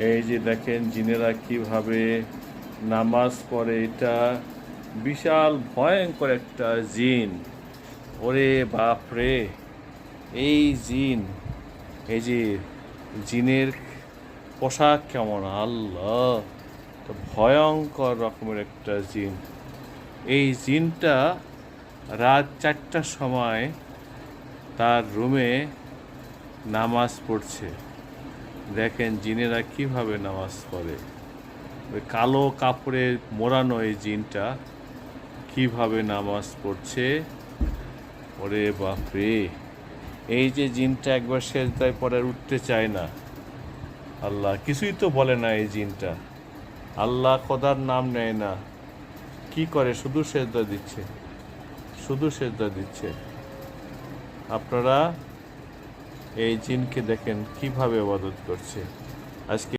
এই যে দেখেন জিনেরা কিভাবে নামাজ পড়ে, এটা বিশাল ভয়ঙ্কর একটা জিন। ওরে বাপ রে, এই জিন, এই যে জিনের পোশাক কেমন, আল্লাহ, তো ভয়ঙ্কর রকমের একটা জিন। এই জিনটা রাত 4টার সময় তার রুমে নামাজ পড়ছে। দেখেন জিনেরা কিভাবে নামাজ পড়ে, ওই কালো কাপড়ে মোড়ানো এই জিনটা কিভাবে নামাজ পড়ছে। ওরে বাপরে, এই যে জিনটা একবার সেজদায় পড়ে উঠতে চায় না, আল্লাহ কিছুই তো বলে না এই জিনটা, আল্লাহ খোদার নাম নেয় না, কি করে, শুধু সেজদা দিচ্ছে, শুধু সেজদা দিচ্ছে। আপনারা এই জিনকে দেখেন কিভাবে ইবাদত করছে। আজকে